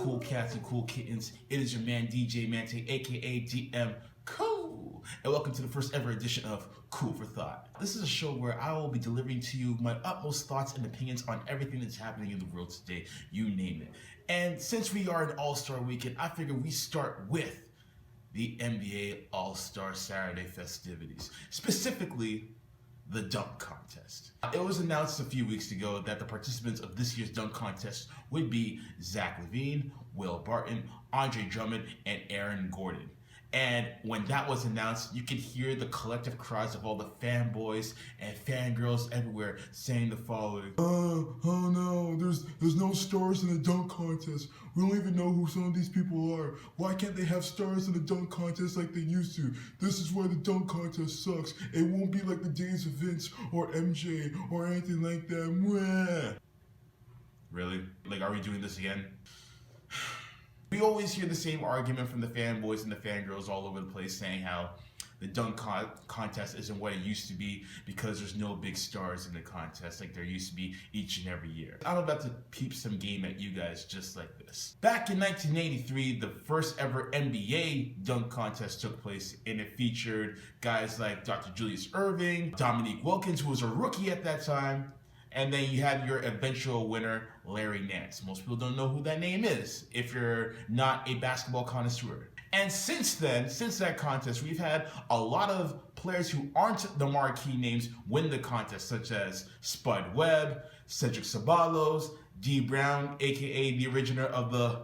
cool cats and cool kittens? It is your man DJ Mante, aka DM Cool, and welcome to the first ever edition of Cool for Thought. This is a show where I will be delivering to you my utmost thoughts and opinions on everything that's happening in the world today, you name it. And since we are an All-Star weekend, I figure we start with the NBA All-Star Saturday festivities, specifically the dunk contest. It was announced a few weeks ago that the participants of this year's dunk contest would be Zach LaVine, Will Barton, Andre Drummond, and Aaron Gordon. And when that was announced, you could hear the collective cries of all the fanboys and fangirls everywhere saying the following: Oh no, there's no stars in the dunk contest. We don't even know who some of these people are. Why can't they have stars in the dunk contest like they used to? This is why the dunk contest sucks. It won't be like the days of Vince or MJ or anything like that. Mwah. Really? Like, are we doing this again? We always hear the same argument from the fanboys and the fangirls all over the place saying how the dunk contest isn't what it used to be because there's no big stars in the contest like there used to be each and every year. I'm about to peep some game at you guys just like this. Back in 1983, the first ever NBA dunk contest took place, and it featured guys like Dr. Julius Erving, Dominique Wilkins, who was a rookie at that time, and then you had your eventual winner, Larry Nance. Most people don't know who that name is if you're not a basketball connoisseur. And since then, since that contest, we've had a lot of players who aren't the marquee names win the contest, such as Spud Webb, Cedric Ceballos, D. Brown, aka the originator of the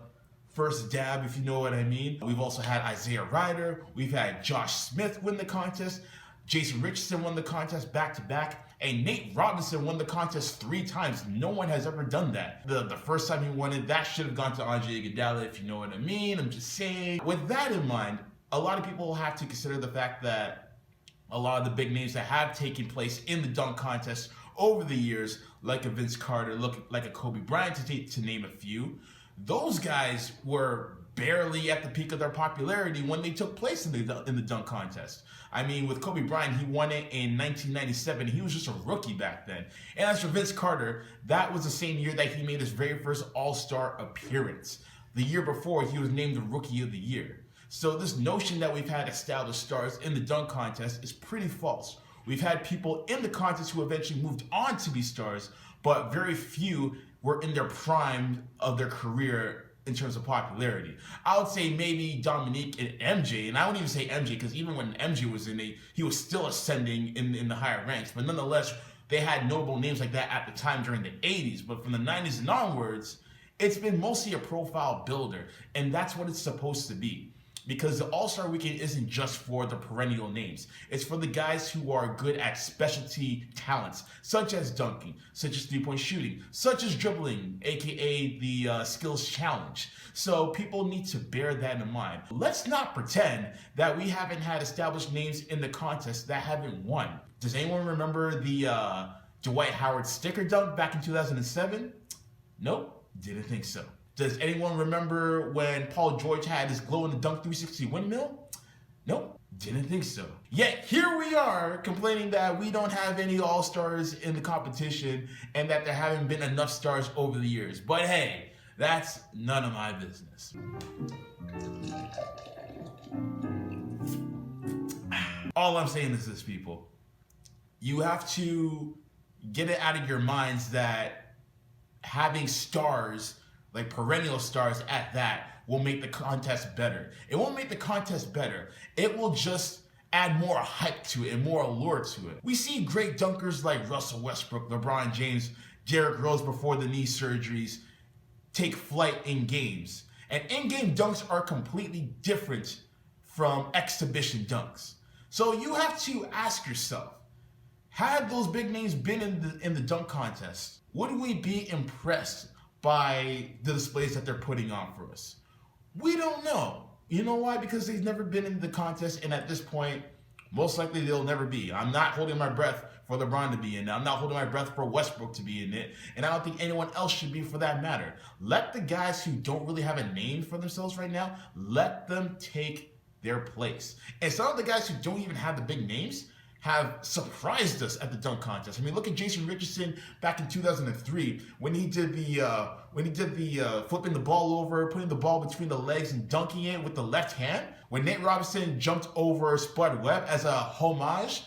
first dab, if you know what I mean. We've also had Isaiah Ryder. We've had Josh Smith win the contest. Jason Richardson won the contest back-to-back, and Nate Robinson won the contest 3 times. No one has ever done that. The first time he won it, that should have gone to Andre Iguodala, if you know what I mean. I'm just saying. With that in mind, a lot of people have to consider the fact that a lot of the big names that have taken place in the dunk contest over the years, like a Vince Carter, like a Kobe Bryant, to name a few, those guys were barely at the peak of their popularity when they took place in the dunk contest. I mean, with Kobe Bryant, he won it in 1997. He was just a rookie back then. And as for Vince Carter, that was the same year that he made his very first All-Star appearance. The year before, he was named the Rookie of the Year. So this notion that we've had established stars in the dunk contest is pretty false. We've had people in the contest who eventually moved on to be stars, but very few were in their prime of their career in terms of popularity. I would say maybe Dominique and MJ, and I wouldn't even say MJ because even when MJ was in it, he was still ascending in the higher ranks. But nonetheless, they had notable names like that at the time during the 80s. But from the 90s and onwards, it's been mostly a profile builder, and that's what it's supposed to be. Because the All-Star Weekend isn't just for the perennial names. It's for the guys who are good at specialty talents, such as dunking, such as three-point shooting, such as dribbling, aka the skills challenge. So people need to bear that in mind. Let's not pretend that we haven't had established names in the contest that haven't won. Does anyone remember the Dwight Howard sticker dunk back in 2007? Nope, didn't think so. Does anyone remember when Paul George had his glow-in-the-dunk 360 windmill? Nope, didn't think so. Yet here we are complaining that we don't have any all-stars in the competition and that there haven't been enough stars over the years. But hey, that's none of my business. All I'm saying is this, people. You have to get it out of your minds that having stars, like perennial stars at that, will make the contest better. It won't make the contest better. It will just add more hype to it and more allure to it. We see great dunkers like Russell Westbrook, LeBron James, Derrick Rose before the knee surgeries take flight in games. And in-game dunks are completely different from exhibition dunks. So you have to ask yourself, had those big names been in the dunk contest, would we be impressed by the displays that they're putting on for us? We don't know. You know why? Because they've never been in the contest, and at this point, most likely they'll never be. I'm not holding my breath for LeBron to be in it. I'm not holding my breath for Westbrook to be in it, and I don't think anyone else should be for that matter. Let the guys who don't really have a name for themselves right now, let them take their place. And some of the guys who don't even have the big names, have surprised us at the dunk contest. I mean, look at Jason Richardson back in 2003 when he did the flipping the ball over, putting the ball between the legs and dunking it with the left hand. When Nate Robinson jumped over Spud Webb as a homage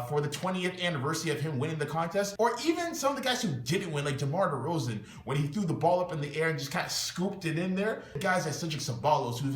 for the 20th anniversary of him winning the contest, or even some of the guys who didn't win, like DeMar DeRozan, when he threw the ball up in the air and just kind of scooped it in there. The guys like Cedric Ceballos, who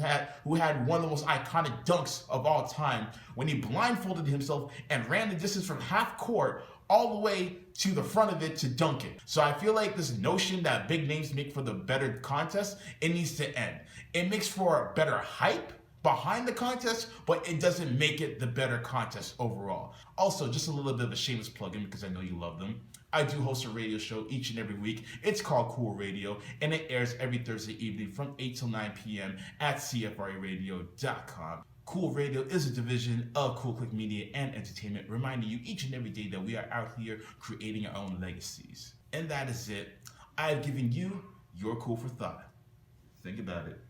had one of the most iconic dunks of all time, when he blindfolded himself and ran the distance from half court all the way to the front of it to dunk it. So I feel like this notion that big names make for the better contest, it needs to end. It makes for better hype behind the contest, but it doesn't make it the better contest overall. Also, just a little bit of a shameless plug-in because I know you love them. I do host a radio show each and every week. It's called C.O.O.L Radio, and it airs every Thursday evening from 8 till 9 p.m. at CFRAradio.com. C.O.O.L Radio is a division of Cool Click Media and Entertainment, reminding you each and every day that we are out here creating our own legacies. And that is it. I have given you your Cool for Thought. Think about it.